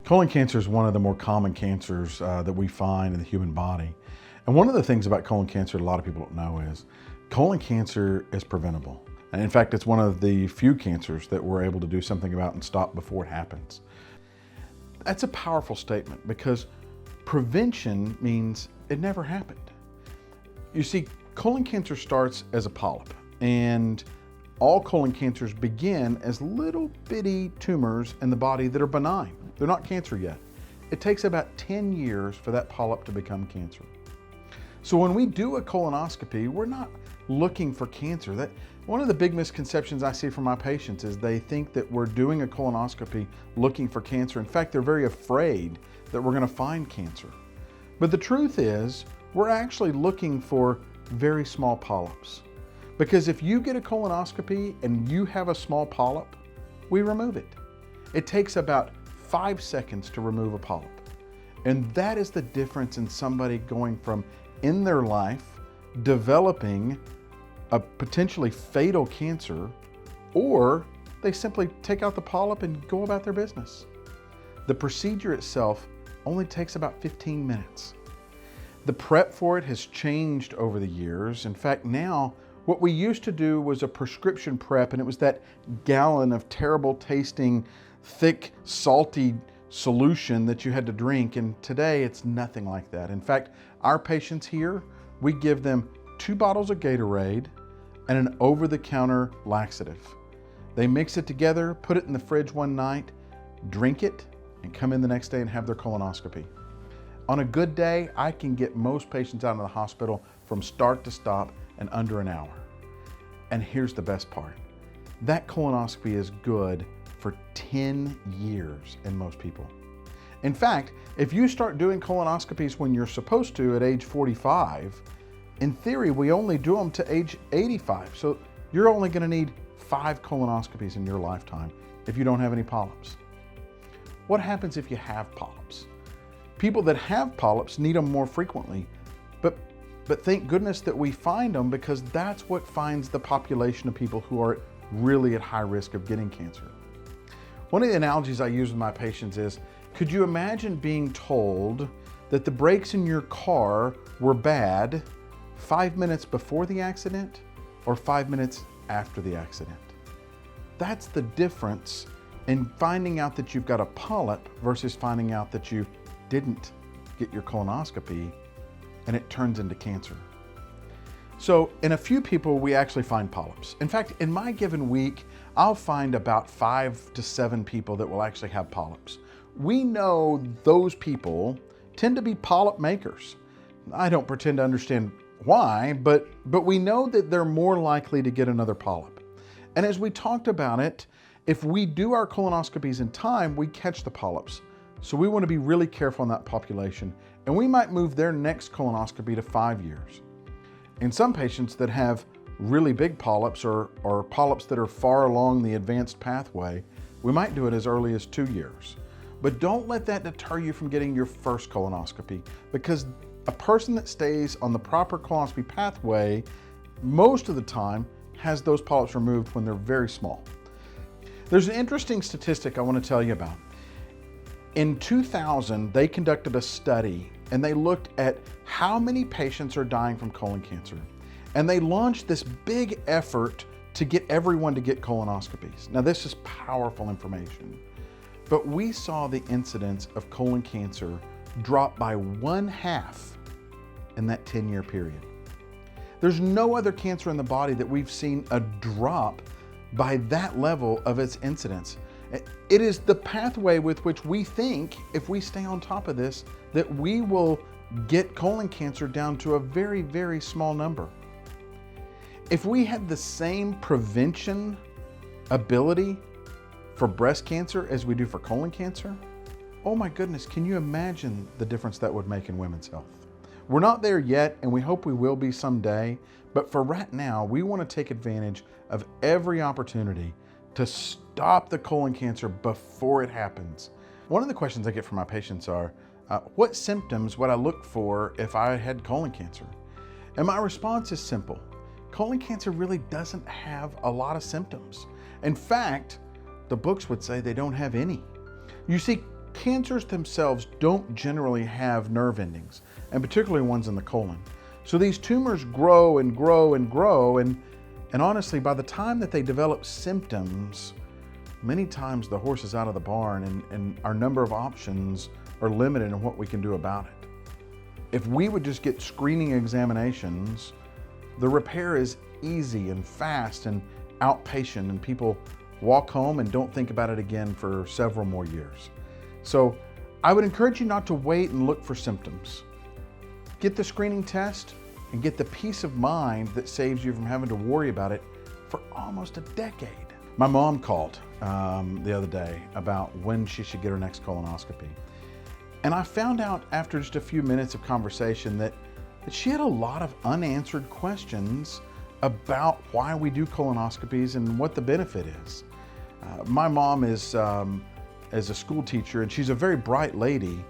Colon cancer is one of the more common cancers that we find in the human body. And one of the things about colon cancer that a lot of people don't know is colon cancer is preventable. And in fact, it's one of the few cancers that we're able to do something about and stop before it happens. That's a powerful statement because prevention means it never happened. You see, colon cancer starts as a polyp, and all colon cancers begin as little bitty tumors in the body that are benign. They're not cancer yet. It takes about 10 years for that polyp to become cancer. So when we do a colonoscopy, we're not looking for cancer. One of the big misconceptions I see from my patients is they think that we're doing a colonoscopy looking for cancer. In fact, they're very afraid that we're going to find cancer. But the truth is, we're actually looking for very small polyps. Because if you get a colonoscopy and you have a small polyp, we remove it. It takes about 5 seconds to remove a polyp. And that is the difference in somebody going from in their life developing a potentially fatal cancer, or they simply take out the polyp and go about their business. The procedure itself only takes about 15 minutes. The prep for it has changed over the years. In fact, now what we used to do was a prescription prep, and it was that gallon of terrible tasting, thick, salty solution that you had to drink. And today it's nothing like that. In fact, our patients here, we give them 2 bottles of Gatorade and an over-the-counter laxative. They mix it together, put it in the fridge one night, drink it, and come in the next day and have their colonoscopy. On a good day, I can get most patients out of the hospital from start to stop in under an hour. And here's the best part. That colonoscopy is good for 10 years in most people. In fact, if you start doing colonoscopies when you're supposed to at age 45, in theory, we only do them to age 85. So you're only going to need 5 colonoscopies in your lifetime if you don't have any polyps. What happens if you have polyps? People that have polyps need them more frequently, but thank goodness that we find them, because that's what finds the population of people who are really at high risk of getting cancer. One of the analogies I use with my patients is, could you imagine being told that the brakes in your car were bad 5 minutes before the accident or 5 minutes after the accident? That's the difference in finding out that you've got a polyp versus finding out that you didn't get your colonoscopy and it turns into cancer. So in a few people, we actually find polyps. In fact, in my given week, I'll find about 5 to 7 people that will actually have polyps. We know those people tend to be polyp makers. I don't pretend to understand why, but we know that they're more likely to get another polyp. And as we talked about it, if we do our colonoscopies in time, we catch the polyps. So we want to be really careful in that population, and we might move their next colonoscopy to 5 years. In some patients that have really big polyps or polyps that are far along the advanced pathway, we might do it as early as 2 years. But don't let that deter you from getting your first colonoscopy, because a person that stays on the proper colonoscopy pathway most of the time has those polyps removed when they're very small. There's an interesting statistic I want to tell you about. In 2000, they conducted a study and they looked at how many patients are dying from colon cancer. And they launched this big effort to get everyone to get colonoscopies. Now, this is powerful information, but we saw the incidence of colon cancer drop by 1/2 in that 10-year period. There's no other cancer in the body that we've seen a drop by that level of its incidence. It is the pathway with which we think, if we stay on top of this, that we will get colon cancer down to a very, very small number. If we had the same prevention ability for breast cancer as we do for colon cancer, oh my goodness, can you imagine the difference that would make in women's health? We're not there yet, and we hope we will be someday, but for right now, we want to take advantage of every opportunity to stop the colon cancer before it happens. One of the questions I get from my patients are, what symptoms would I look for if I had colon cancer? And my response is simple. Colon cancer really doesn't have a lot of symptoms. In fact, the books would say they don't have any. You see, Cancers themselves don't generally have nerve endings, and particularly ones in the colon. So these tumors grow and grow and grow, and honestly, by the time that they develop symptoms, many times the horse is out of the barn, and our number of options are limited in what we can do about it. If we would just get screening examinations, the repair is easy and fast and outpatient, and people walk home and don't think about it again for several more years. So I would encourage you not to wait and look for symptoms. Get the screening test and get the peace of mind that saves you from having to worry about it for almost a decade. My mom called the other day about when she should get her next colonoscopy. And I found out after just a few minutes of conversation that she had a lot of unanswered questions about why we do colonoscopies and what the benefit is. My mom is a school teacher, and she's a very bright lady.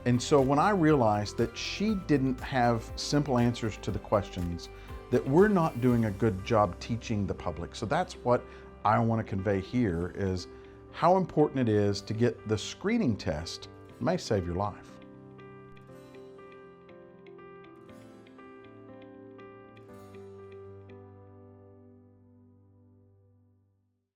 And so when I realized that she didn't have simple answers to the questions, that we're not doing a good job teaching the public. So that's what I want to convey here, is how important it is to get the screening test. It may save your life.